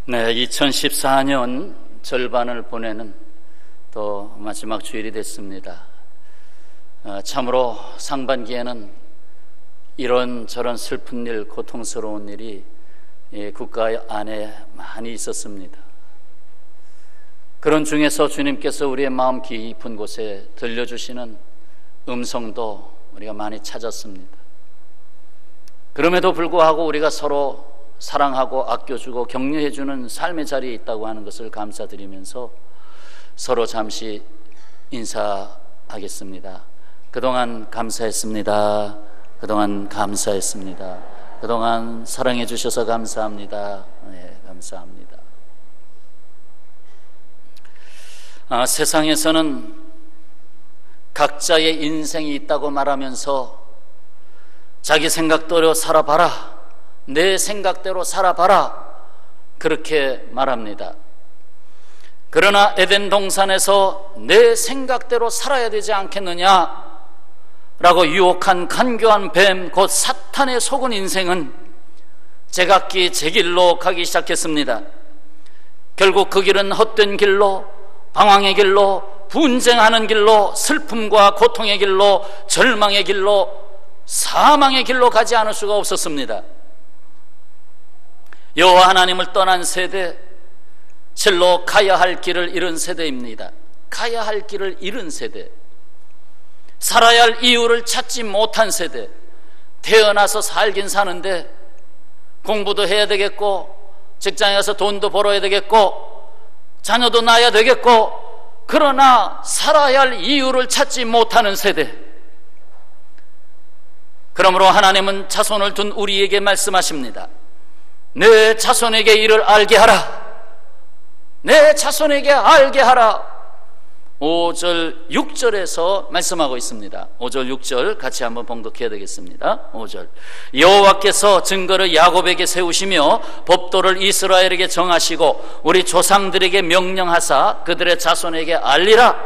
네, 2014년 절반을 보내는 또 마지막 주일이 됐습니다. 참으로 상반기에는 이런저런 슬픈 일, 고통스러운 일이 국가 안에 많이 있었습니다. 그런 중에서 주님께서 우리의 마음 깊은 곳에 들려주시는 음성도 우리가 많이 찾았습니다. 그럼에도 불구하고 우리가 서로 사랑하고 아껴주고 격려해주는 삶의 자리에 있다고 하는 것을 감사드리면서 서로 잠시 인사하겠습니다. 그동안 감사했습니다. 그동안 감사했습니다. 그동안 사랑해 주셔서 감사합니다. 네, 감사합니다. 세상에서는 각자의 인생이 있다고 말하면서 자기 생각대로 살아봐라, 내 생각대로 살아봐라, 그렇게 말합니다. 그러나 에덴 동산에서 내 생각대로 살아야 되지 않겠느냐 라고 유혹한 간교한 뱀, 곧 사탄의 속은 인생은 제각기 제 길로 가기 시작했습니다. 결국 그 길은 헛된 길로, 방황의 길로, 분쟁하는 길로, 슬픔과 고통의 길로, 절망의 길로, 사망의 길로 가지 않을 수가 없었습니다. 여호와 하나님을 떠난 세대, 실로 가야 할 길을 잃은 세대입니다. 가야 할 길을 잃은 세대, 살아야 할 이유를 찾지 못한 세대. 태어나서 살긴 사는데 공부도 해야 되겠고, 직장에 가서 돈도 벌어야 되겠고, 자녀도 낳아야 되겠고, 그러나 살아야 할 이유를 찾지 못하는 세대. 그러므로 하나님은 자손을 둔 우리에게 말씀하십니다. 내 자손에게 이를 알게 하라. 내 자손에게 알게 하라. 5절 6절에서 말씀하고 있습니다. 5절 6절 같이 한번 봉독해야 되겠습니다. 5절 여호와께서 증거를 야곱에게 세우시며 법도를 이스라엘에게 정하시고 우리 조상들에게 명령하사 그들의 자손에게 알리라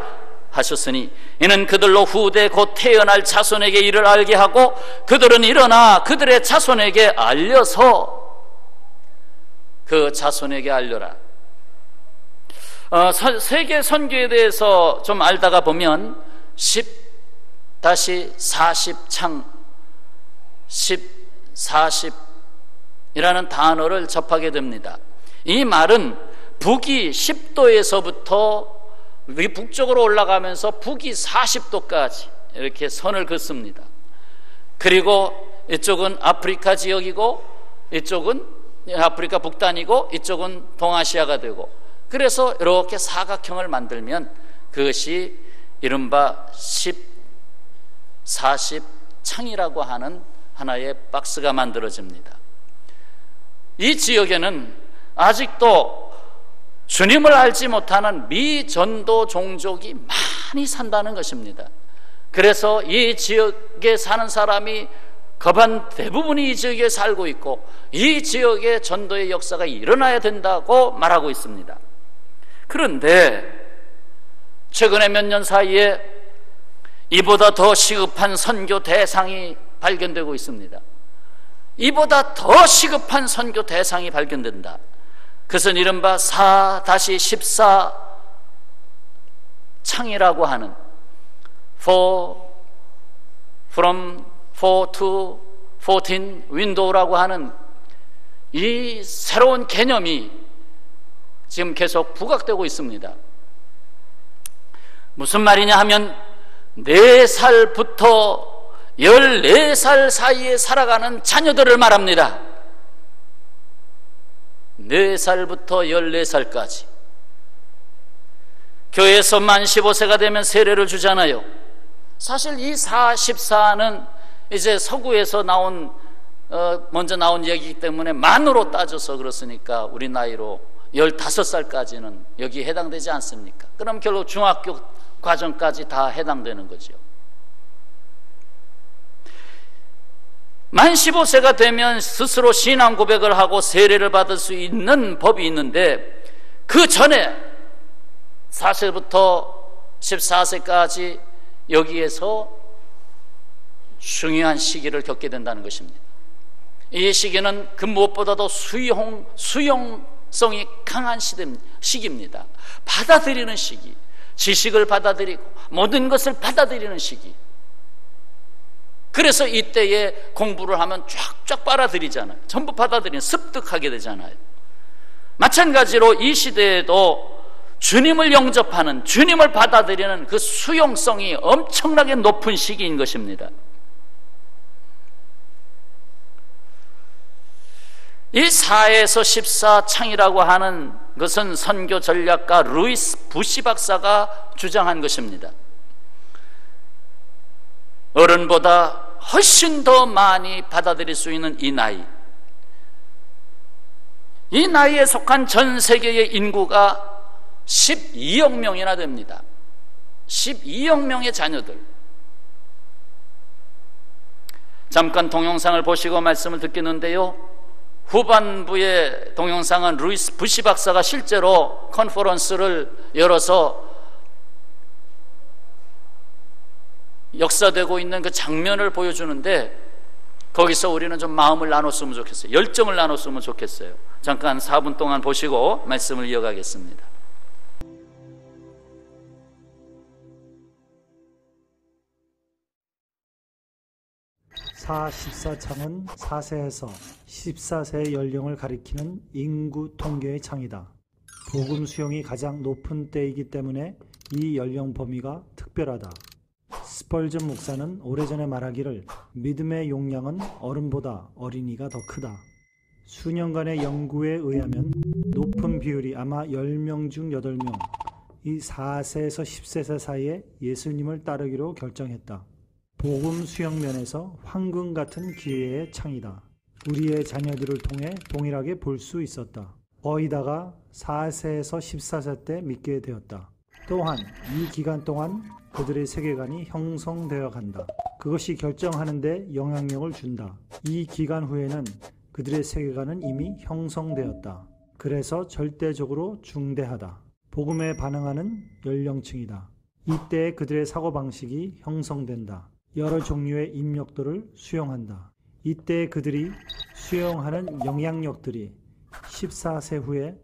하셨으니 이는 그들로 후대 곧 태어날 자손에게 이를 알게 하고 그들은 일어나 그들의 자손에게 알려서 그 자손에게 알려라. 세계 선교에 대해서 좀 알다가 보면 10-40창 10-40이라는 단어를 접하게 됩니다. 이 말은 북위 10도에서부터 북쪽으로 올라가면서 북위 40도까지 이렇게 선을 긋습니다. 그리고 이쪽은 아프리카 지역이고 이쪽은 아프리카 북단이고 이쪽은 동아시아가 되고, 그래서 이렇게 사각형을 만들면 그것이 이른바 10-40 창이라고 하는 하나의 박스가 만들어집니다. 이 지역에는 아직도 주님을 알지 못하는 미전도 종족이 많이 산다는 것입니다. 그래서 이 지역에 사는 사람이 거반 대부분이 이 지역에 살고 있고 이 지역에 전도의 역사가 일어나야 된다고 말하고 있습니다. 그런데 최근에 몇 년 사이에 이보다 더 시급한 선교 대상이 발견되고 있습니다. 이보다 더 시급한 선교 대상이 발견된다. 그것은 이른바 4-14 창이라고 하는 4 to 14 윈도우라고 하는 이 새로운 개념이 지금 계속 부각되고 있습니다. 무슨 말이냐 하면 4살부터 14살 사이에 살아가는 자녀들을 말합니다. 4살부터 14살까지. 교회에서 만 15세가 되면 세례를 주잖아요. 사실 이 4-14는 이제 서구에서 먼저 나온 얘기이기 때문에 만으로 따져서 그렇으니까 우리 나이로 15살까지는 여기에 해당되지 않습니까? 그럼 결국 중학교 과정까지 다 해당되는 거죠. 만 15세가 되면 스스로 신앙 고백을 하고 세례를 받을 수 있는 법이 있는데, 그 전에 4세부터 14세까지 여기에서 중요한 시기를 겪게 된다는 것입니다. 이 시기는 그 무엇보다도 수용 수용성이 강한 시기입니다. 받아들이는 시기, 지식을 받아들이고 모든 것을 받아들이는 시기. 그래서 이때에 공부를 하면 쫙쫙 빨아들이잖아요. 전부 받아들이는, 습득하게 되잖아요. 마찬가지로 이 시대에도 주님을 영접하는, 주님을 받아들이는 그 수용성이 엄청나게 높은 시기인 것입니다. 이 4에서 14 창이라고 하는 것은 선교 전략가 루이스 부시 박사가 주장한 것입니다. 어른보다 훨씬 더 많이 받아들일 수 있는 이 나이, 이 나이에 속한 전 세계의 인구가 12억 명이나 됩니다. 12억 명의 자녀들. 잠깐 동영상을 보시고 말씀을 듣겠는데요, 후반부의 동영상은 루이스 부시 박사가 실제로 컨퍼런스를 열어서 역사되고 있는 그 장면을 보여주는데, 거기서 우리는 좀 마음을 나눴으면 좋겠어요. 열정을 나눴으면 좋겠어요. 잠깐 4분 동안 보시고 말씀을 이어가겠습니다. 14창은 4세에서 14세의 연령을 가리키는 인구 통계의 창이다. 복음 수용이 가장 높은 때이기 때문에 이 연령 범위가 특별하다. 스펄전 목사는 오래전에 말하기를 믿음의 용량은 어른보다 어린이가 더 크다. 수년간의 연구에 의하면 높은 비율이 아마 10명 중 8명, 이 4세에서 10세 사이에 예수님을 따르기로 결정했다. 복음 수용 면에서 황금 같은 기회의 창이다. 우리의 자녀들을 통해 동일하게 볼 수 있었다. 거의 다가 4세에서 14세 때 믿게 되었다. 또한 이 기간 동안 그들의 세계관이 형성되어 간다. 그것이 결정하는 데 영향력을 준다. 이 기간 후에는 그들의 세계관은 이미 형성되었다. 그래서 절대적으로 중대하다. 복음에 반응하는 연령층이다. 이때 그들의 사고방식이 형성된다. 여러 종류의 입력들을 수용한다. 이때 그들이 수용하는 영향력들이 14세 후에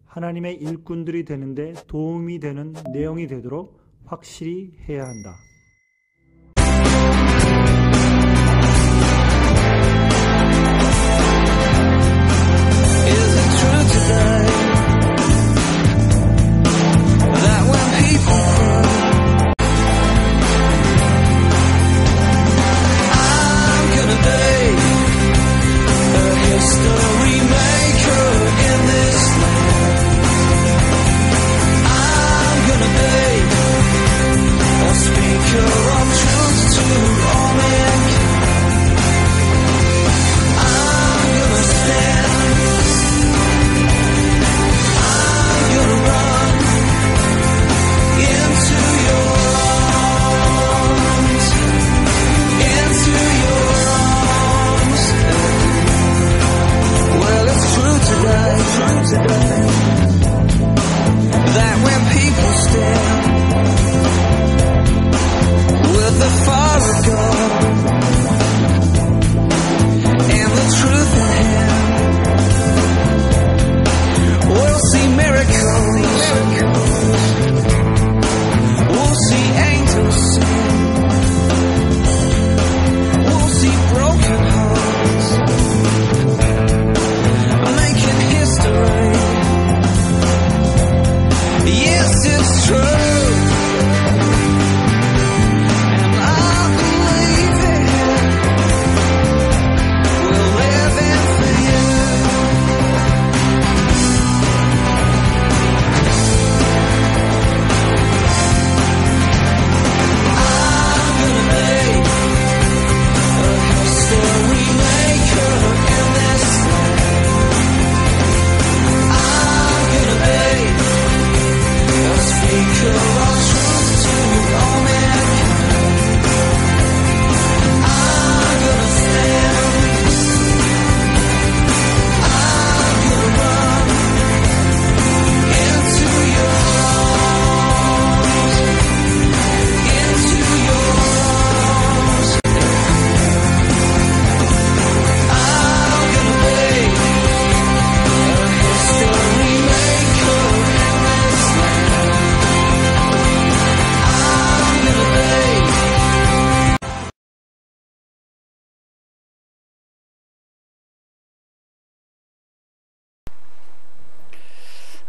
하나님의 일꾼들이 되는데 도움이 되는 내용이 되도록 확실히 해야 한다. Speak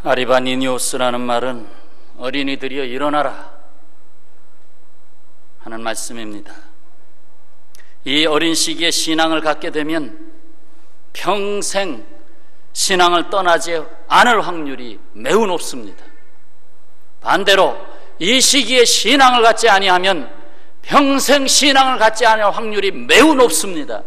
아리바니니오스라는 말은 어린이들이여 일어나라 하는 말씀입니다. 이 어린 시기에 신앙을 갖게 되면 평생 신앙을 떠나지 않을 확률이 매우 높습니다. 반대로 이 시기에 신앙을 갖지 아니하면 평생 신앙을 갖지 않을 확률이 매우 높습니다.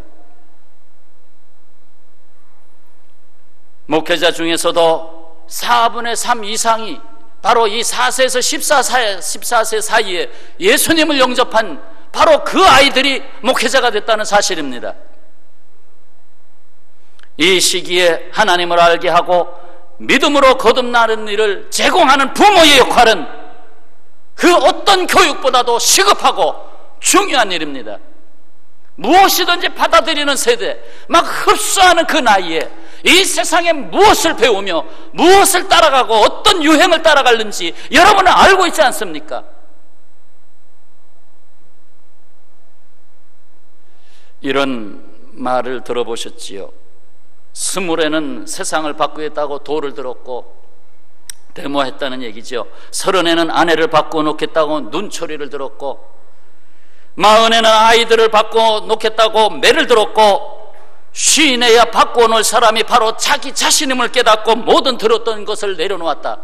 목회자 중에서도 4분의 3 이상이 바로 이 4세에서 14세 사이에 예수님을 영접한 바로 그 아이들이 목회자가 됐다는 사실입니다. 이 시기에 하나님을 알게 하고 믿음으로 거듭나는 일을 제공하는 부모의 역할은 그 어떤 교육보다도 시급하고 중요한 일입니다. 무엇이든지 받아들이는 세대, 막 흡수하는 그 나이에 이 세상에 무엇을 배우며 무엇을 따라가고 어떤 유행을 따라가는지 여러분은 알고 있지 않습니까? 이런 말을 들어보셨지요? 스물에는 세상을 바꾸겠다고 도를 들었고 데모했다는 얘기죠. 30에는 아내를 바꿔놓겠다고 눈초리를 들었고 40에는 아이들을 바꿔놓겠다고 매를 들었고 50에야 바꿔놓을 사람이 바로 자기 자신임을 깨닫고 모든 들었던 것을 내려놓았다.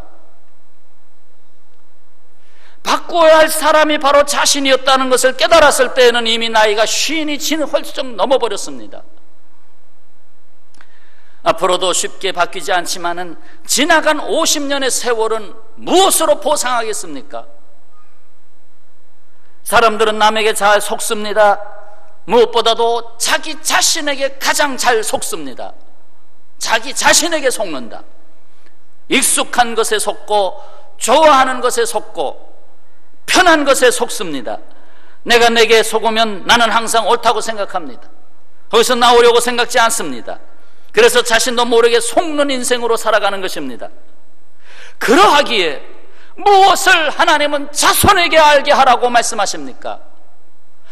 바꿔야 할 사람이 바로 자신이었다는 것을 깨달았을 때에는 이미 나이가 50이 훌쩍 넘어버렸습니다. 앞으로도 쉽게 바뀌지 않지만은 지나간 50년의 세월은 무엇으로 보상하겠습니까? 사람들은 남에게 잘 속습니다. 무엇보다도 자기 자신에게 가장 잘 속습니다. 자기 자신에게 속는다. 익숙한 것에 속고 좋아하는 것에 속고 편한 것에 속습니다. 내가 내게 속으면 나는 항상 옳다고 생각합니다. 거기서 나오려고 생각지 않습니다. 그래서 자신도 모르게 속는 인생으로 살아가는 것입니다. 그러하기에 무엇을 하나님은 자손에게 알게 하라고 말씀하십니까?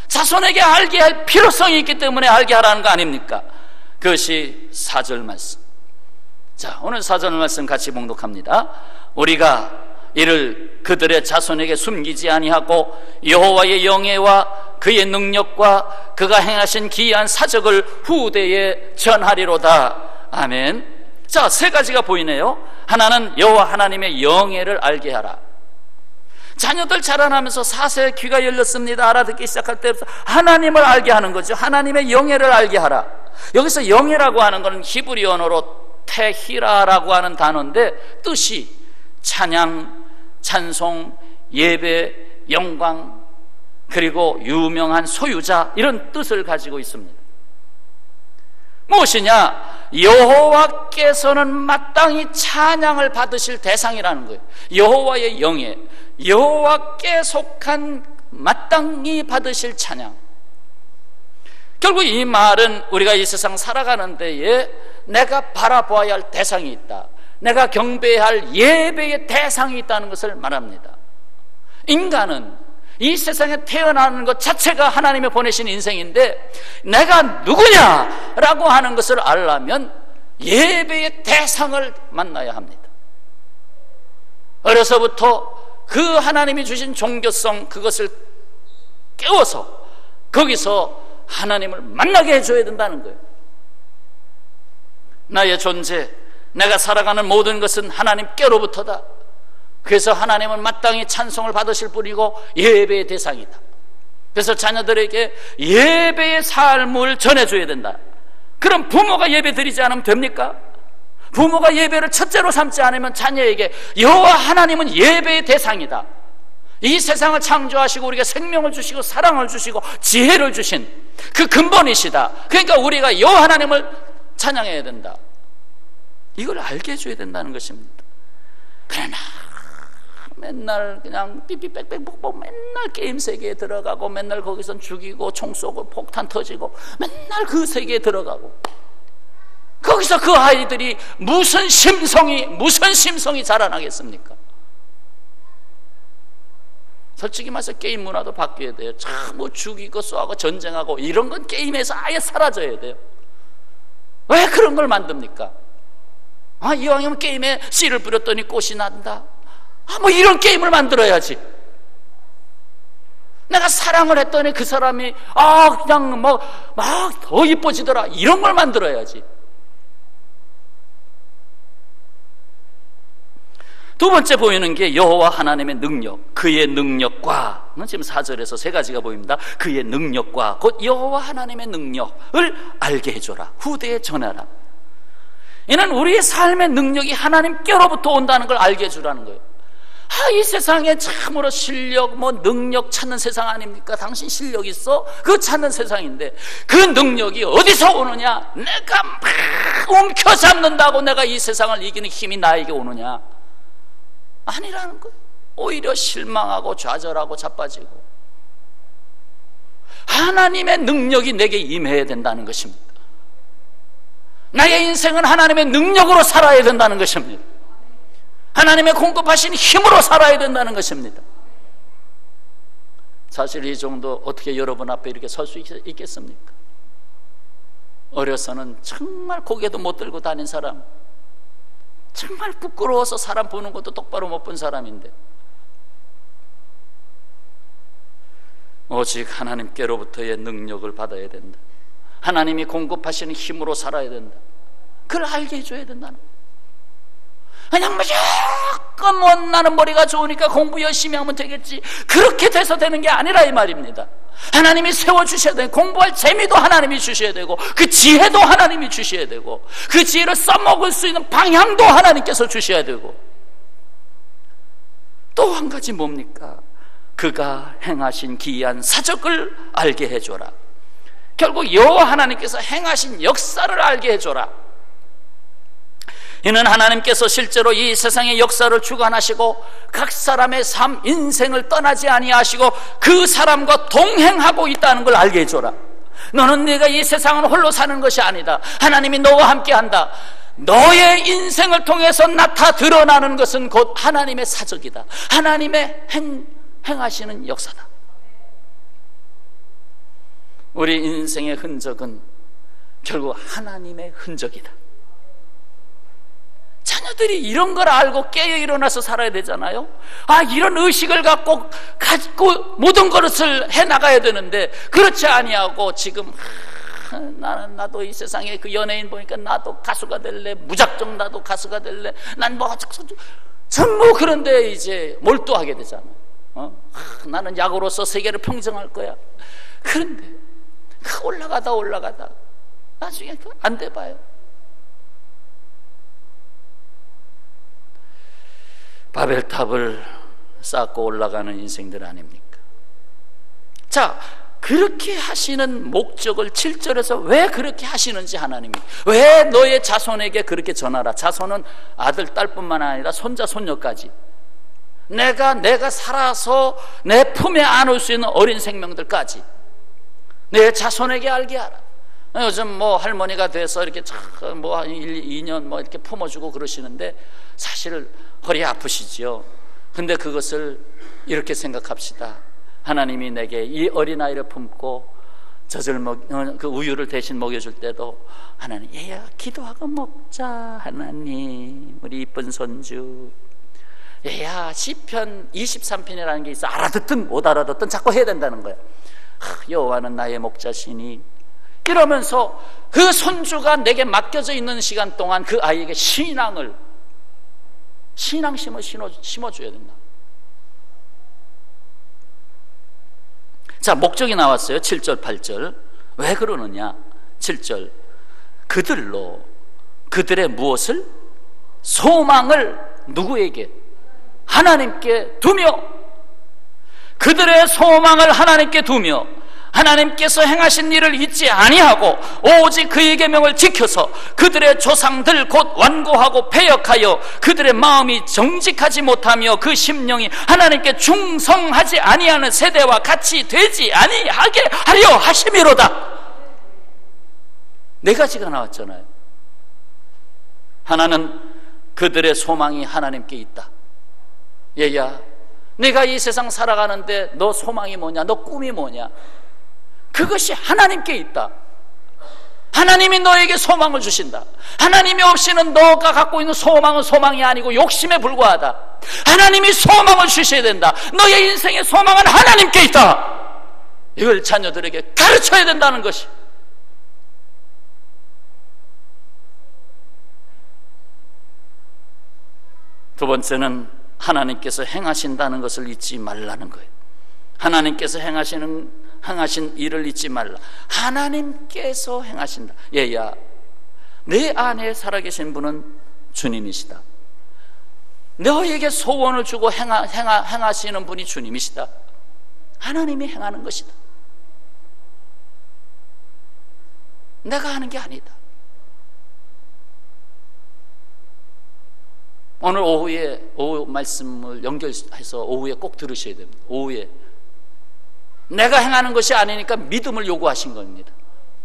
자손에게 알게 할 필요성이 있기 때문에 알게 하라는 거 아닙니까? 그것이 4절 말씀. 자, 오늘 4절 말씀 같이 봉독합니다. 우리가 이를 그들의 자손에게 숨기지 아니하고 여호와의 영예와 그의 능력과 그가 행하신 기이한 사적을 후대에 전하리로다. 아멘. 자, 세 가지가 보이네요. 하나는 여호와 하나님의 영예를 알게 하라. 자녀들 자라나면서 4세에 귀가 열렸습니다. 알아듣기 시작할 때부터 하나님을 알게 하는 거죠. 하나님의 영예를 알게 하라. 여기서 영예라고 하는 것은 히브리 언어로 테히라라고 하는 단어인데 뜻이 찬양, 찬송, 예배, 영광, 그리고 유명한 소유자, 이런 뜻을 가지고 있습니다. 무엇이냐? 여호와께서는 마땅히 찬양을 받으실 대상이라는 거예요. 여호와의 영예, 여호와께 속한 마땅히 받으실 찬양. 결국 이 말은 우리가 이 세상 살아가는 데에 내가 바라보아야 할 대상이 있다, 내가 경배해야 할 예배의 대상이 있다는 것을 말합니다. 인간은 이 세상에 태어나는 것 자체가 하나님이 보내신 인생인데 내가 누구냐라고 하는 것을 알려면 예배의 대상을 만나야 합니다. 어려서부터 그 하나님이 주신 종교성, 그것을 깨워서 거기서 하나님을 만나게 해줘야 된다는 거예요. 나의 존재, 내가 살아가는 모든 것은 하나님께로부터다. 그래서 하나님은 마땅히 찬송을 받으실 분이고 예배의 대상이다. 그래서 자녀들에게 예배의 삶을 전해줘야 된다. 그럼 부모가 예배 드리지 않으면 됩니까? 부모가 예배를 첫째로 삼지 않으면 자녀에게 여호와 하나님은 예배의 대상이다, 이 세상을 창조하시고 우리가 생명을 주시고 사랑을 주시고 지혜를 주신 그 근본이시다, 그러니까 우리가 여호와 하나님을 찬양해야 된다, 이걸 알게 해줘야 된다는 것입니다. 그러나 맨날 그냥 삐삐빽빽 맨날 게임 세계에 들어가고 맨날 거기선 죽이고 총 쏘고 폭탄 터지고 맨날 그 세계에 들어가고 거기서 그 아이들이 무슨 심성이 자라나겠습니까? 솔직히 말해서 게임 문화도 바뀌어야 돼요. 참 뭐 죽이고 쏘고 전쟁하고 이런 건 게임에서 아예 사라져야 돼요. 왜 그런 걸 만듭니까? 이왕이면 게임에 씨를 뿌렸더니 꽃이 난다. 뭐 이런 게임을 만들어야지. 내가 사랑을 했더니 그 사람이 그냥 막 더 이뻐지더라. 이런 걸 만들어야지. 두 번째 보이는 게 여호와 하나님의 능력, 그의 능력과, 지금 4절에서 세 가지가 보입니다. 그의 능력과 곧 여호와 하나님의 능력을 알게 해줘라. 후대에 전하라. 이는 우리의 삶의 능력이 하나님께로부터 온다는 걸 알게 해주라는 거예요. 이 세상에 참으로 실력, 능력 찾는 세상 아닙니까? 당신 실력 있어? 그거 찾는 세상인데 그 능력이 어디서 오느냐? 내가 막 움켜잡는다고 내가 이 세상을 이기는 힘이 나에게 오느냐? 아니라는 거예요. 오히려 실망하고 좌절하고 자빠지고 하나님의 능력이 내게 임해야 된다는 것입니다. 나의 인생은 하나님의 능력으로 살아야 된다는 것입니다. 하나님의 공급하신 힘으로 살아야 된다는 것입니다. 사실 이 정도 어떻게 여러분 앞에 이렇게 설 수 있겠습니까? 어려서는 정말 고개도 못 들고 다닌 사람, 정말 부끄러워서 사람 보는 것도 똑바로 못 본 사람인데 오직 하나님께로부터의 능력을 받아야 된다. 하나님이 공급하시는 힘으로 살아야 된다. 그걸 알게 해줘야 된다는 거예요. 그냥 무조건 나는 머리가 좋으니까 공부 열심히 하면 되겠지, 그렇게 돼서 되는 게 아니라 이 말입니다. 하나님이 세워주셔야 되고, 공부할 재미도 하나님이 주셔야 되고, 그 지혜도 하나님이 주셔야 되고, 그 지혜를 써먹을 수 있는 방향도 하나님께서 주셔야 되고, 또 한 가지 뭡니까? 그가 행하신 기이한 사적을 알게 해줘라. 결국 여호와 하나님께서 행하신 역사를 알게 해줘라. 이는 하나님께서 실제로 이 세상의 역사를 주관하시고 각 사람의 삶, 인생을 떠나지 아니하시고 그 사람과 동행하고 있다는 걸 알게 해줘라. 너는 네가 이 세상을 홀로 사는 것이 아니다. 하나님이 너와 함께한다. 너의 인생을 통해서 드러나는 것은 곧 하나님의 사적이다. 하나님의 행하시는 역사다. 우리 인생의 흔적은 결국 하나님의 흔적이다. 자녀들이 이런 걸 알고 깨어 일어나서 살아야 되잖아요. 이런 의식을 갖고 모든 것을 해나가야 되는데 그렇지 아니하고 지금 나도 이 세상에 그 연예인 보니까 나도 가수가 될래, 무작정 나도 가수가 될래, 난 전부 그런데 이제 몰두하게 되잖아. 나는 약으로서 세계를 평정할 거야. 그런데 올라가다 나중에 안 돼 봐요. 바벨탑을 쌓고 올라가는 인생들 아닙니까? 자, 그렇게 하시는 목적을 7절에서 왜 그렇게 하시는지, 하나님이 왜 너의 자손에게 그렇게 전하라. 자손은 아들, 딸뿐만 아니라 손자, 손녀까지, 내가 살아서 내 품에 안을 수 있는 어린 생명들까지 내 자손에게 알게 하라. 요즘 할머니가 돼서 이렇게 1, 2년 이렇게 품어주고 그러시는데 사실 허리 아프시지요. 근데 그것을 이렇게 생각합시다. 하나님이 내게 이 어린아이를 품고 그 우유를 대신 먹여줄 때도 하나님, 얘야 기도하고 먹자. 하나님, 우리 이쁜 손주, 얘야 시편 23편이라는 게 있어. 알아듣든 못 알아듣든 자꾸 해야 된다는 거야. 여호와는 나의 목자시니, 이러면서 그 손주가 내게 맡겨져 있는 시간 동안 그 아이에게 신앙심을 심어줘야 된다. 자, 목적이 나왔어요. 7절 8절. 왜 그러느냐? 7절, 그들로 그들의 무엇을? 소망을 누구에게? 하나님께 두며, 그들의 소망을 하나님께 두며 하나님께서 행하신 일을 잊지 아니하고 오직 그의 계명을 지켜서 그들의 조상들 곧 완고하고 패역하여 그들의 마음이 정직하지 못하며 그 심령이 하나님께 충성하지 아니하는 세대와 같이 되지 아니하게 하려 하심이로다. 네 가지가 나왔잖아요. 하나는 그들의 소망이 하나님께 있다. 얘야, 네가 이 세상 살아가는데 너 소망이 뭐냐? 너 꿈이 뭐냐? 그것이 하나님께 있다. 하나님이 너에게 소망을 주신다. 하나님이 없이는 너가 갖고 있는 소망은 소망이 아니고 욕심에 불과하다. 하나님이 소망을 주셔야 된다. 너의 인생의 소망은 하나님께 있다. 이걸 자녀들에게 가르쳐야 된다는 것이. 두 번째는 하나님께서 행하신다는 것을 잊지 말라는 거예요. 하나님께서 행하신 일을 잊지 말라. 하나님께서 행하신다. 얘야, 내 안에 살아계신 분은 주님이시다. 너에게 소원을 주고 행하시는 분이 주님이시다. 하나님이 행하는 것이다. 내가 하는 게 아니다. 오늘 오후 말씀을 연결해서 오후에 꼭 들으셔야 됩니다. 오후에 내가 행하는 것이 아니니까 믿음을 요구하신 겁니다.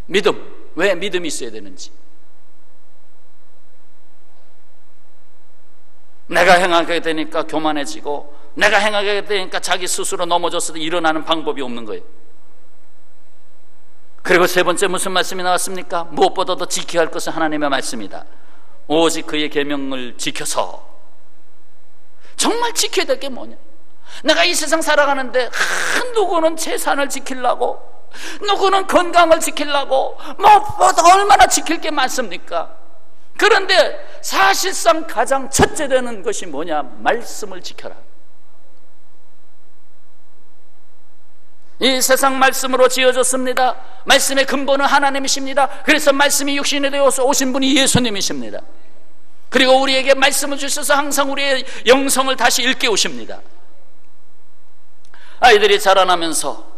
믿음. 왜 믿음이 있어야 되는지. 내가 행하게 되니까 교만해지고, 내가 행하게 되니까 자기 스스로 넘어졌을 때 일어나는 방법이 없는 거예요. 그리고 세 번째 무슨 말씀이 나왔습니까? 무엇보다도 지켜야 할 것은 하나님의 말씀이다. 오직 그의 계명을 지켜서. 정말 지켜야 될 게 뭐냐? 내가 이 세상 살아가는데 누구는 재산을 지키려고, 누구는 건강을 지키려고, 얼마나 지킬 게 많습니까? 그런데 사실상 가장 첫째 되는 것이 뭐냐? 말씀을 지켜라. 이 세상 말씀으로 지어졌습니다. 말씀의 근본은 하나님이십니다. 그래서 말씀이 육신이 되어서 오신 분이 예수님이십니다. 그리고 우리에게 말씀을 주셔서 항상 우리의 영성을 다시 일깨우십니다. 아이들이 자라나면서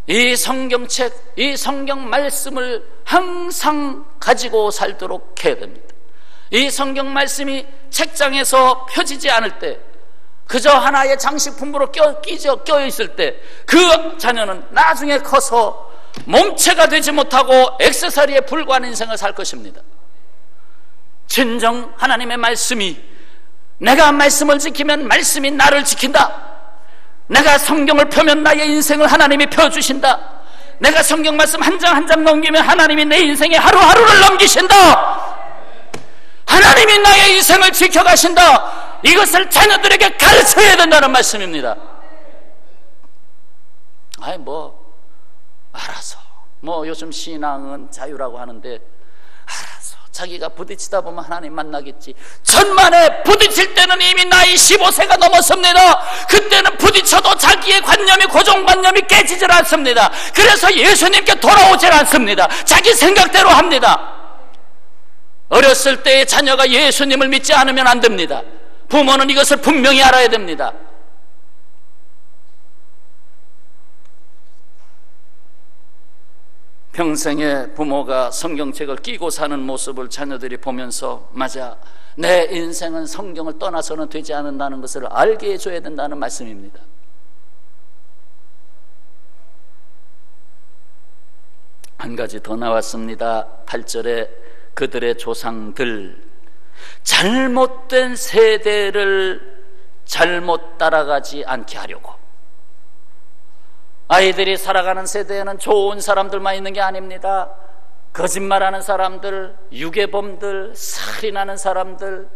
이 성경책, 이 성경 말씀을 항상 가지고 살도록 해야 됩니다. 이 성경 말씀이 책장에서 펴지지 않을 때, 그저 하나의 장식품으로 껴있을 때, 그 자녀는 나중에 커서 몸체가 되지 못하고 액세서리에 불과한 인생을 살 것입니다. 진정 하나님의 말씀이, 내가 말씀을 지키면 말씀이 나를 지킨다. 내가 성경을 펴면 나의 인생을 하나님이 펴주신다. 내가 성경 말씀 한 장 한 장 넘기면 하나님이 내 인생에 하루하루를 넘기신다. 하나님이 나의 인생을 지켜가신다. 이것을 자녀들에게 가르쳐야 된다는 말씀입니다. 알아서 요즘 신앙은 자유라고 하는데, 알아서 자기가 부딪히다 보면 하나님 만나겠지. 천만에 부딪힐 때는 이미 나이 15세가 넘었습니다. 그때는 부딪혀도 자기의 관념이, 고정관념이 깨지질 않습니다. 그래서 예수님께 돌아오질 않습니다. 자기 생각대로 합니다. 어렸을 때의 자녀가 예수님을 믿지 않으면 안 됩니다. 부모는 이것을 분명히 알아야 됩니다. 평생에 부모가 성경책을 끼고 사는 모습을 자녀들이 보면서, 맞아, 내 인생은 성경을 떠나서는 되지 않는다는 것을 알게 해줘야 된다는 말씀입니다. 한 가지 더 나왔습니다. 8절에 그들의 조상들, 잘못된 세대를 잘못 따라가지 않게 하려고. 아이들이 살아가는 세대에는 좋은 사람들만 있는 게 아닙니다. 거짓말하는 사람들, 유괴범들, 살인하는 사람들,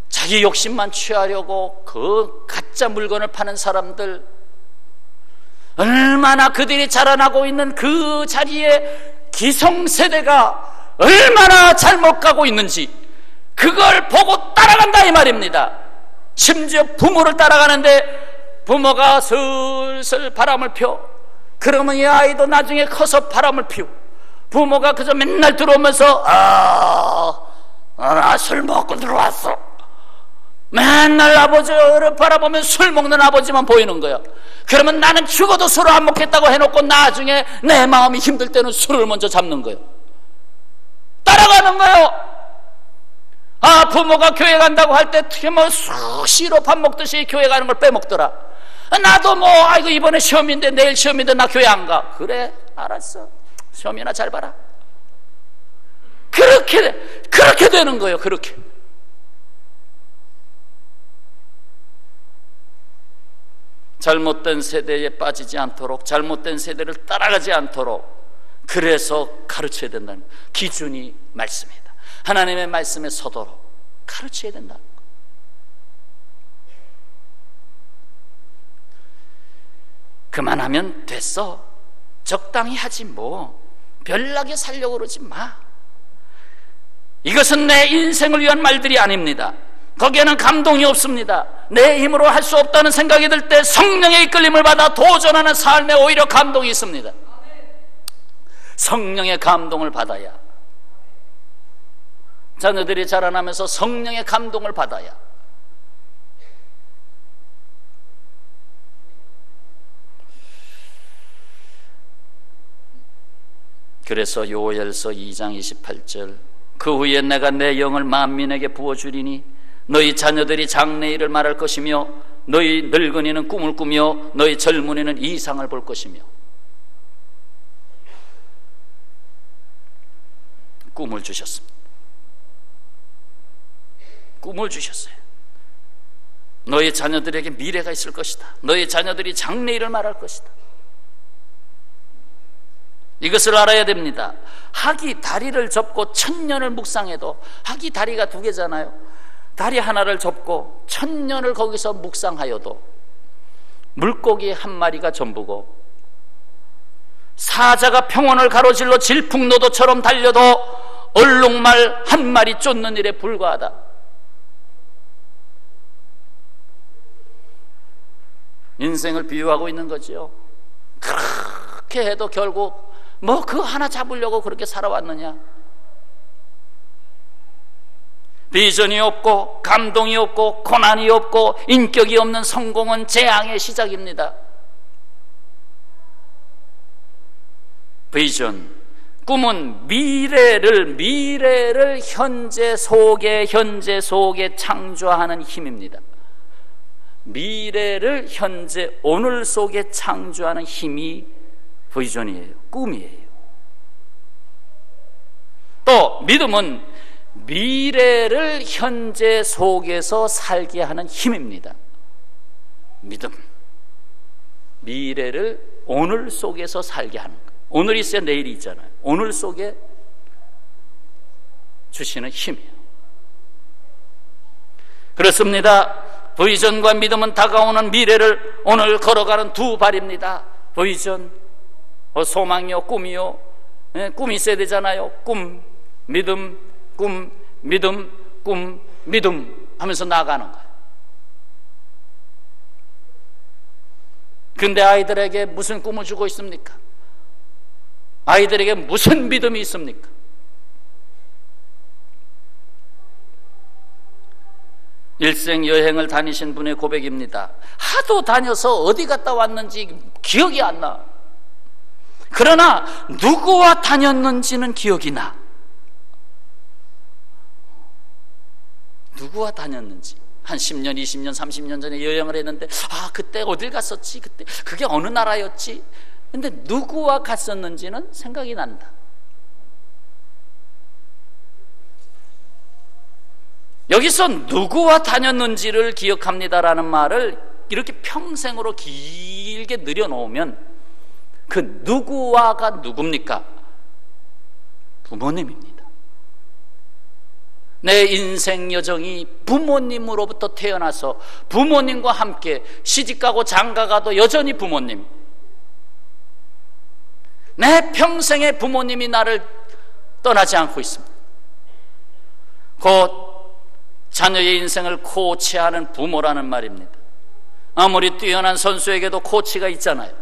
자기 욕심만 취하려고 그 가짜 물건을 파는 사람들, 얼마나 그들이 자라나고 있는 그 자리에 기성세대가 얼마나 잘못 가고 있는지 그걸 보고 따라간다 이 말입니다. 심지어 부모를 따라가는데, 부모가 슬슬 바람을 펴, 그러면 이 아이도 나중에 커서 바람을 피우고, 부모가 그저 맨날 들어오면서 나 술 먹고 들어왔어, 맨날 아버지를 바라보면 술 먹는 아버지만 보이는 거야. 그러면 나는 죽어도 술을 안 먹겠다고 해놓고 나중에 내 마음이 힘들 때는 술을 먼저 잡는 거예요. 따라가는 거예요. 부모가 교회 간다고 할 때 수시로 밥 먹듯이 교회 가는 걸 빼먹더라. 나도 이번에 시험인데, 내일 시험인데 나 교회 안 가. 그래, 알았어, 시험이나 잘 봐라. 그렇게 되는 거예요. 그렇게. 잘못된 세대에 빠지지 않도록, 잘못된 세대를 따라가지 않도록 그래서 가르쳐야 된다는 기준이 말씀이다. 하나님의 말씀에 서도록 가르쳐야 된다는 거. 그만하면 됐어. 적당히 하지 뭐. 별나게 살려고 그러지 마. 이것은 내 인생을 위한 말들이 아닙니다. 거기에는 감동이 없습니다. 내 힘으로 할 수 없다는 생각이 들 때 성령의 이끌림을 받아 도전하는 삶에 오히려 감동이 있습니다. 성령의 감동을 받아야, 자녀들이 자라나면서 성령의 감동을 받아야. 그래서 요엘서 2장 28절, 그 후에 내가 내 영을 만민에게 부어주리니 너희 자녀들이 장래일을 말할 것이며 너희 늙은이는 꿈을 꾸며 너희 젊은이는 이상을 볼 것이며. 꿈을 주셨습니다. 꿈을 주셨어요. 너희 자녀들에게 미래가 있을 것이다. 너희 자녀들이 장래일을 말할 것이다. 이것을 알아야 됩니다. 학이 다리를 접고 1000년을 묵상해도, 학이 다리가 2개잖아요. 다리 하나를 접고 1000년을 거기서 묵상하여도 물고기 한 마리가 전부고, 사자가 평원을 가로질러 질풍노도처럼 달려도 얼룩말 한 마리 쫓는 일에 불과하다. 인생을 비유하고 있는 거지요. 그렇게 해도 결국 뭐 그거 하나 잡으려고 그렇게 살아왔느냐. 비전이 없고 감동이 없고 고난이 없고 인격이 없는 성공은 재앙의 시작입니다. 비전, 꿈은 미래를 현재 속에 창조하는 힘입니다. 미래를 현재 오늘 속에 창조하는 힘이 비전이에요. 꿈이에요. 또 믿음은 미래를 현재 속에서 살게 하는 힘입니다. 믿음, 미래를 오늘 속에서 살게 하는 것. 오늘이 있어야 내일이 있잖아요. 오늘 속에 주시는 힘이에요. 그렇습니다. 비전과 믿음은 다가오는 미래를 오늘 걸어가는 두 발입니다. 비전, 소망이요, 꿈이요. 꿈이 있어야 되잖아요. 꿈, 믿음, 꿈, 믿음, 꿈, 믿음 하면서 나아가는 거예요. 근데 아이들에게 무슨 꿈을 주고 있습니까? 아이들에게 무슨 믿음이 있습니까? 일생 여행을 다니신 분의 고백입니다. 하도 다녀서 어디 갔다 왔는지 기억이 안 나. 그러나 누구와 다녔는지는 기억이 나. 누구와 다녔는지. 한 10년, 20년, 30년 전에 여행을 했는데 그때 어딜 갔었지? 그게 어느 나라였지? 근데 누구와 갔었는지는 생각이 난다. 여기서 누구와 다녔는지를 기억합니다라는 말을 이렇게 평생으로 길게 늘여놓으면 그 누구와가 누굽니까? 부모님입니다. 내 인생 여정이 부모님으로부터 태어나서 부모님과 함께 시집가고 장가가도 여전히 부모님. 내 평생의 부모님이 나를 떠나지 않고 있습니다. 곧 자녀의 인생을 코치하는 부모라는 말입니다. 아무리 뛰어난 선수에게도 코치가 있잖아요.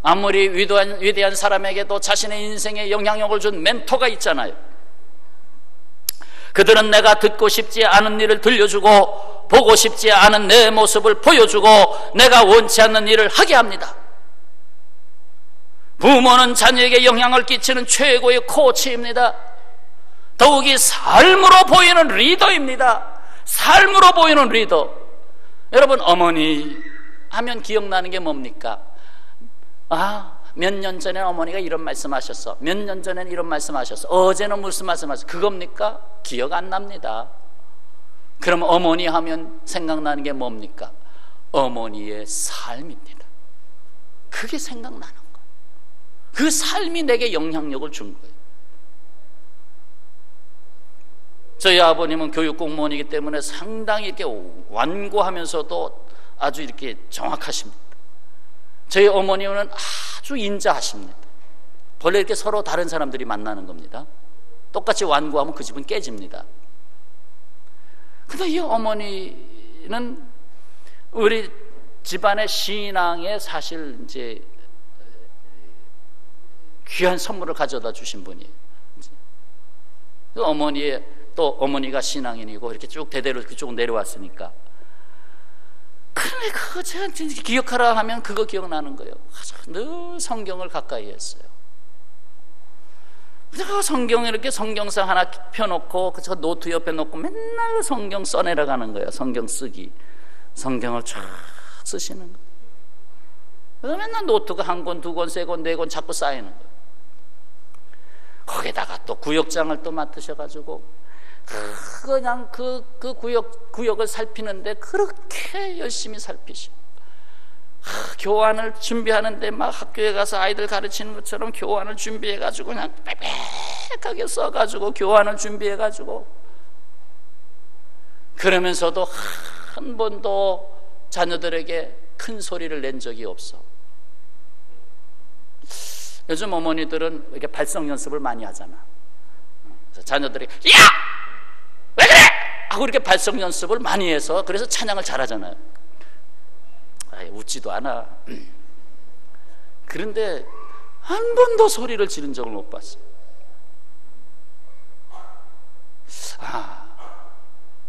아무리 위대한 사람에게도 자신의 인생에 영향력을 준 멘토가 있잖아요. 그들은 내가 듣고 싶지 않은 일을 들려주고 보고 싶지 않은 내 모습을 보여주고 내가 원치 않는 일을 하게 합니다. 부모는 자녀에게 영향을 끼치는 최고의 코치입니다. 더욱이 삶으로 보이는 리더입니다. 삶으로 보이는 리더. 여러분, 어머니 하면 기억나는 게 뭡니까? 몇 년 전에 어머니가 이런 말씀하셨어. 몇 년 전에는 이런 말씀하셨어. 어제는 무슨 말씀하셨어? 그겁니까? 기억 안 납니다. 그럼 어머니 하면 생각나는 게 뭡니까? 어머니의 삶입니다. 그게 생각나는 거예요. 그 삶이 내게 영향력을 준 거예요. 저희 아버님은 교육 공무원이기 때문에 상당히 이렇게 완고하면서도 아주 이렇게 정확하십니다. 저희 어머님은 아주 인자하십니다. 원래 이렇게 서로 다른 사람들이 만나는 겁니다. 똑같이 완고하면 그 집은 깨집니다. 근데 이 어머니는 우리 집안의 신앙에 사실 이제 귀한 선물을 가져다 주신 분이에요. 그 어머니가 신앙인이고 이렇게 쭉 대대로 쭉 내려왔으니까. 그런데 그거 제가 기억하라 하면 그거 기억나는 거예요. 늘 성경을 가까이 했어요. 그래서 성경을 이렇게 성경상 하나 펴놓고 저 노트 옆에 놓고 맨날 성경 써내려가는 거예요. 성경 쓰기. 성경을 쫙 쓰시는 거예요. 그래서 맨날 노트가 한 권, 두 권, 세 권, 네 권 자꾸 쌓이는 거예요. 거기다가 또 구역장을 또 맡으셔가지고 그냥 그 구역을 살피는데 그렇게 열심히 살피셔. 교환을 준비하는데 막 학교에 가서 아이들 가르치는 것처럼 교환을 준비해가지고 그냥 빽빽하게 써가지고 교환을 준비해가지고, 그러면서도 한 번도 자녀들에게 큰 소리를 낸 적이 없어. 요즘 어머니들은 이렇게 발성 연습을 많이 하잖아. 자녀들이 야! 왜 그래! 하고 이렇게 발성 연습을 많이 해서 그래서 찬양을 잘하잖아요. 웃지도 않아. 그런데 한 번도 소리를 지른 적을 못 봤어요.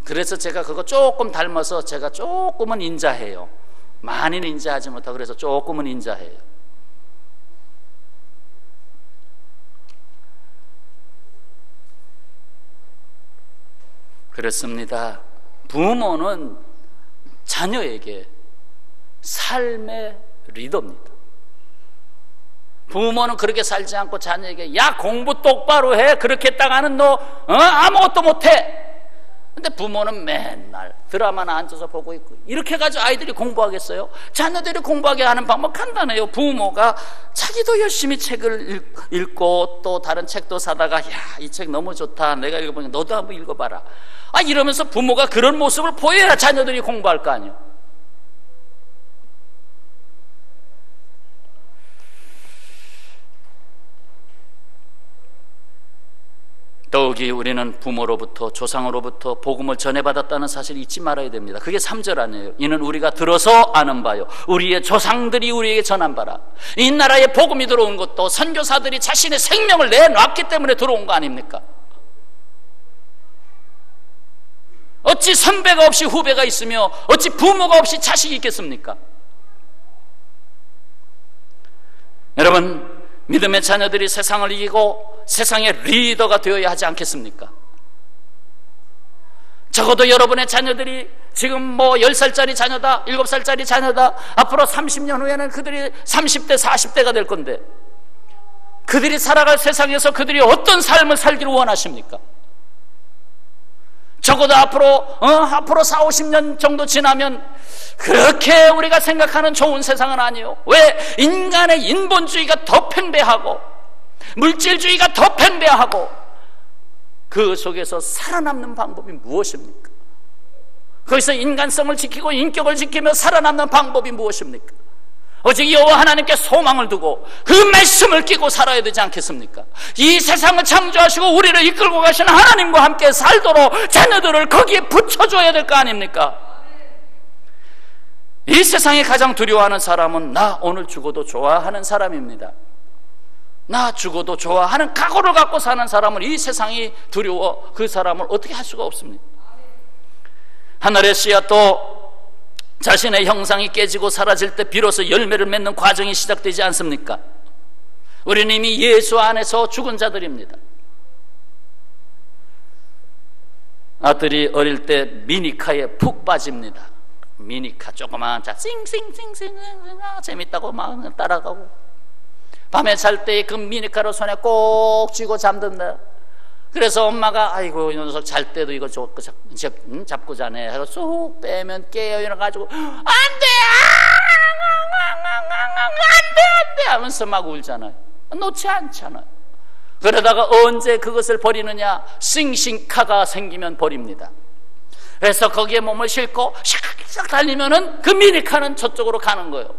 그래서 제가 그거 조금 닮아서 제가 조금은 인자해요. 많이는 인자하지 못하고 그래서 조금은 인자해요. 그렇습니다. 부모는 자녀에게 삶의 리더입니다. 부모는 그렇게 살지 않고 자녀에게 야 공부 똑바로 해, 그렇게 했다가는 너 아무것도 못해. 근데 부모는 맨날 드라마나 앉아서 보고 있고 이렇게 해가지고 아이들이 공부하겠어요? 자녀들이 공부하게 하는 방법 간단해요. 부모가 자기도 열심히 책을 읽고 또 다른 책도 사다가 야 이 책 너무 좋다, 내가 읽어보니까 너도 한번 읽어봐라, 이러면서 부모가 그런 모습을 보여야 자녀들이 공부할 거 아니에요. 더욱이 우리는 부모로부터 조상으로부터 복음을 전해받았다는 사실을 잊지 말아야 됩니다. 그게 3절 아니에요. 이는 우리가 들어서 아는 바요 우리의 조상들이 우리에게 전한 바라. 이 나라에 복음이 들어온 것도 선교사들이 자신의 생명을 내놨기 때문에 들어온 거 아닙니까? 어찌 선배가 없이 후배가 있으며 어찌 부모가 없이 자식이 있겠습니까? 여러분, 믿음의 자녀들이 세상을 이기고 세상의 리더가 되어야 하지 않겠습니까? 적어도 여러분의 자녀들이 지금 10살짜리 자녀다, 7살짜리 자녀다, 앞으로 30년 후에는 그들이 30대, 40대가 될 건데 그들이 살아갈 세상에서 그들이 어떤 삶을 살기를 원하십니까? 적어도 앞으로 4, 50년 정도 지나면 그렇게 우리가 생각하는 좋은 세상은 아니에요. 왜? 인간의 인본주의가 더 팽배하고 물질주의가 더 팽배하고 그 속에서 살아남는 방법이 무엇입니까? 거기서 인간성을 지키고 인격을 지키며 살아남는 방법이 무엇입니까? 오직 여호와 하나님께 소망을 두고 그 말씀을 끼고 살아야 되지 않겠습니까? 이 세상을 창조하시고 우리를 이끌고 가시는 하나님과 함께 살도록 자녀들을 거기에 붙여줘야 될 거 아닙니까? 이 세상에 가장 두려워하는 사람은 나 오늘 죽어도 좋아하는 사람입니다. 나 죽어도 좋아하는 각오를 갖고 사는 사람은 이 세상이 두려워 그 사람을 어떻게 할 수가 없습니다. 하늘의 씨앗도 자신의 형상이 깨지고 사라질 때 비로소 열매를 맺는 과정이 시작되지 않습니까? 우리는 이미 예수 안에서 죽은 자들입니다. 아들이 어릴 때 미니카에 푹 빠집니다. 미니카 조그만 차 싱싱싱싱 재밌다고 막 따라가고 밤에 잘 때 그 미니카를 손에 꼭 쥐고 잠든다. 그래서 엄마가 아이고 이 녀석 잘 때도 이거 잡고 자네 하고 쏙 빼면 깨어 일어나가지고 안돼 안돼 하면서 막 울잖아요. 놓지 않잖아요. 그러다가 언제 그것을 버리느냐? 싱싱카가 생기면 버립니다. 그래서 거기에 몸을 싣고 샥샥 달리면은 그 미니카는 저쪽으로 가는 거예요.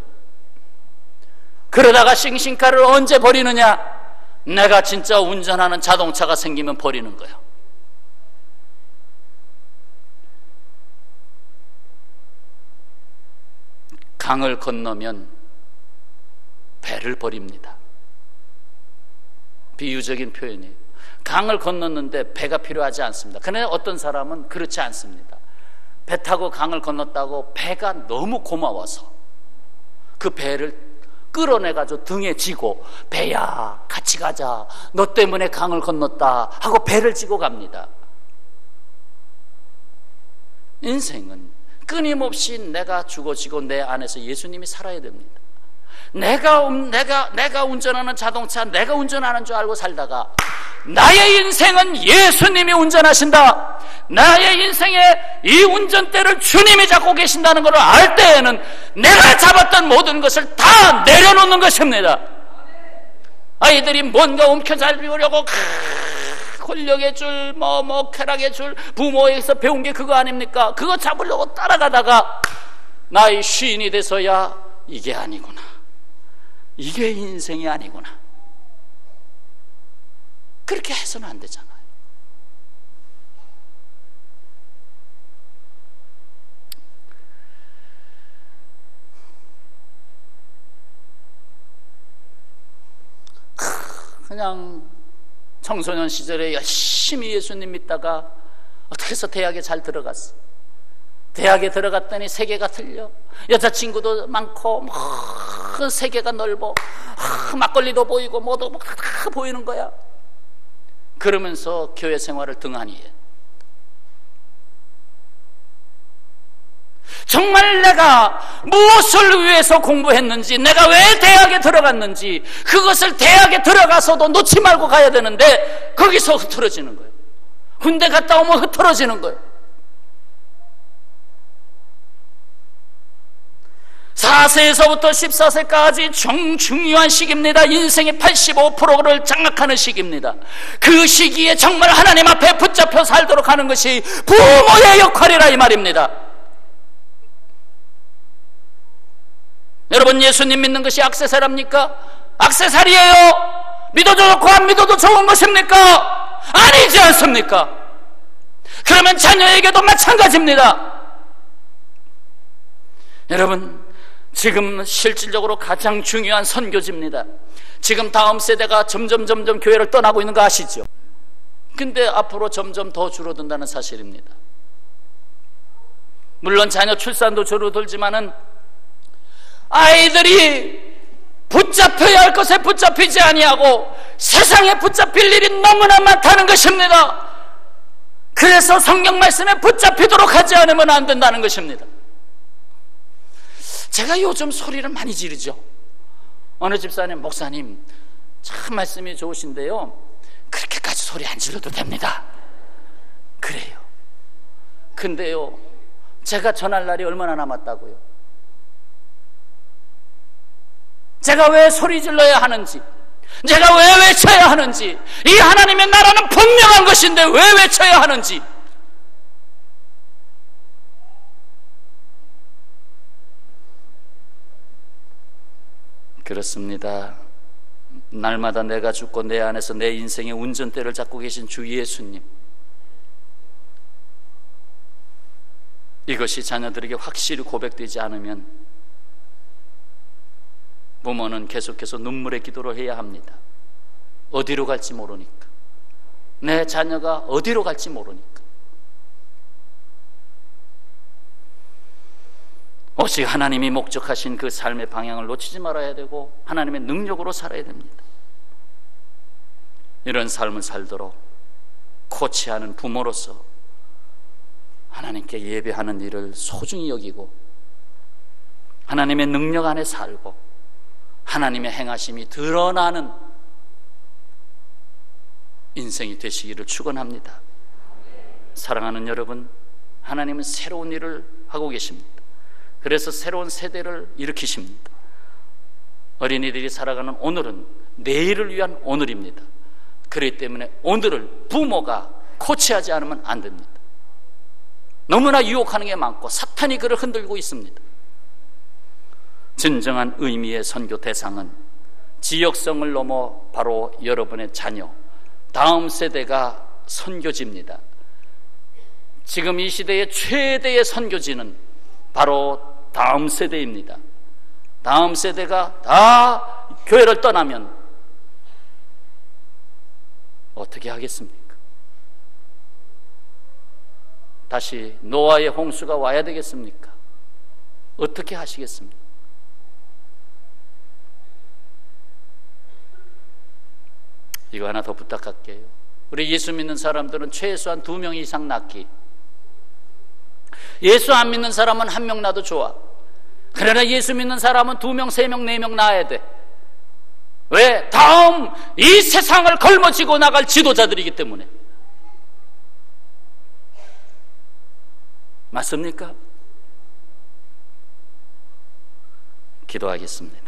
그러다가 싱싱카를 언제 버리느냐? 내가 진짜 운전하는 자동차가 생기면 버리는 거예요. 강을 건너면 배를 버립니다. 비유적인 표현이에요. 강을 건넜는데 배가 필요하지 않습니다. 그런데 어떤 사람은 그렇지 않습니다. 배 타고 강을 건넜다고 배가 너무 고마워서 그 배를 끌어내가지고 등에 지고, 배야 같이 가자, 너 때문에 강을 건넜다 하고 배를 지고 갑니다. 인생은 끊임없이 내가 죽어지고 내 안에서 예수님이 살아야 됩니다. 내가 운전하는 자동차, 내가 운전하는 줄 알고 살다가 나의 인생은 예수님이 운전하신다, 나의 인생의 이 운전대를 주님이 잡고 계신다는 것을 알 때에는 내가 잡았던 모든 것을 다 내려놓는 것입니다. 아이들이 뭔가 움켜잡 비우려고 권력의 줄, 쾌락의 줄, 부모에게서 배운 게 그거 아닙니까? 그거 잡으려고 따라가다가 나의 시인이 돼서야 이게 아니구나, 이게 인생이 아니구나, 그렇게 해서는 안 되잖아요. 그냥 청소년 시절에 열심히 예수님 믿다가 어떻게 해서 대학에 잘 들어갔어. 대학에 들어갔더니 세계가 틀려. 여자친구도 많고 세계가 넓어. 막걸리도 보이고 뭐도 다 보이는 거야. 그러면서 교회 생활을 등한히 해. 정말 내가 무엇을 위해서 공부했는지, 내가 왜 대학에 들어갔는지, 그것을 대학에 들어가서도 놓지 말고 가야 되는데 거기서 흐트러지는 거예요. 군대 갔다 오면 흐트러지는 거예요. 4세에서부터 14세까지 중요한 시기입니다. 인생의 85%를 장악하는 시기입니다. 그 시기에 정말 하나님 앞에 붙잡혀 살도록 하는 것이 부모의 역할이라 이 말입니다. 여러분, 예수님 믿는 것이 액세서리입니까? 액세서리예요. 믿어도 좋고 안 믿어도 좋은 것입니까? 아니지 않습니까? 그러면 자녀에게도 마찬가지입니다. 여러분, 지금 실질적으로 가장 중요한 선교지입니다. 지금 다음 세대가 점점 교회를 떠나고 있는 거 아시죠? 근데 앞으로 점점 더 줄어든다는 사실입니다. 물론 자녀 출산도 줄어들지만은 아이들이 붙잡혀야 할 것에 붙잡히지 아니하고 세상에 붙잡힐 일이 너무나 많다는 것입니다. 그래서 성경 말씀에 붙잡히도록 하지 않으면 안 된다는 것입니다. 제가 요즘 소리를 많이 지르죠. 어느 집사님, 목사님 참 말씀이 좋으신데요, 그렇게까지 소리 안 질러도 됩니다. 그래요. 근데요, 제가 전할 날이 얼마나 남았다고요? 제가 왜 소리 질러야 하는지, 제가 왜 외쳐야 하는지, 이 하나님의 나라는 분명한 것인데 왜 외쳐야 하는지, 그렇습니다. 날마다 내가 죽고 내 안에서 내 인생의 운전대를 잡고 계신 주 예수님, 이것이 자녀들에게 확실히 고백되지 않으면 부모는 계속해서 눈물의 기도를 해야 합니다. 어디로 갈지 모르니까, 내 자녀가 어디로 갈지 모르니까. 오직 하나님이 목적하신 그 삶의 방향을 놓치지 말아야 되고 하나님의 능력으로 살아야 됩니다. 이런 삶을 살도록 코치하는 부모로서 하나님께 예배하는 일을 소중히 여기고 하나님의 능력 안에 살고 하나님의 행하심이 드러나는 인생이 되시기를 축원합니다. 사랑하는 여러분, 하나님은 새로운 일을 하고 계십니다. 그래서 새로운 세대를 일으키십니다. 어린이들이 살아가는 오늘은 내일을 위한 오늘입니다. 그렇기 때문에 오늘을 부모가 코치하지 않으면 안 됩니다. 너무나 유혹하는 게 많고 사탄이 그를 흔들고 있습니다. 진정한 의미의 선교 대상은 지역성을 넘어 바로 여러분의 자녀, 다음 세대가 선교지입니다. 지금 이 시대의 최대의 선교지는 바로 다음 세대입니다. 다음 세대가 다 교회를 떠나면 어떻게 하겠습니까? 다시 노아의 홍수가 와야 되겠습니까? 어떻게 하시겠습니까? 이거 하나 더 부탁할게요. 우리 예수 믿는 사람들은 최소한 2명 이상 낳기. 예수 안 믿는 사람은 1명 낳아도 좋아. 그러나 예수 믿는 사람은 2명, 3명, 4명 낳아야 돼. 왜? 다음 이 세상을 걸머쥐고 나갈 지도자들이기 때문에. 맞습니까? 기도하겠습니다.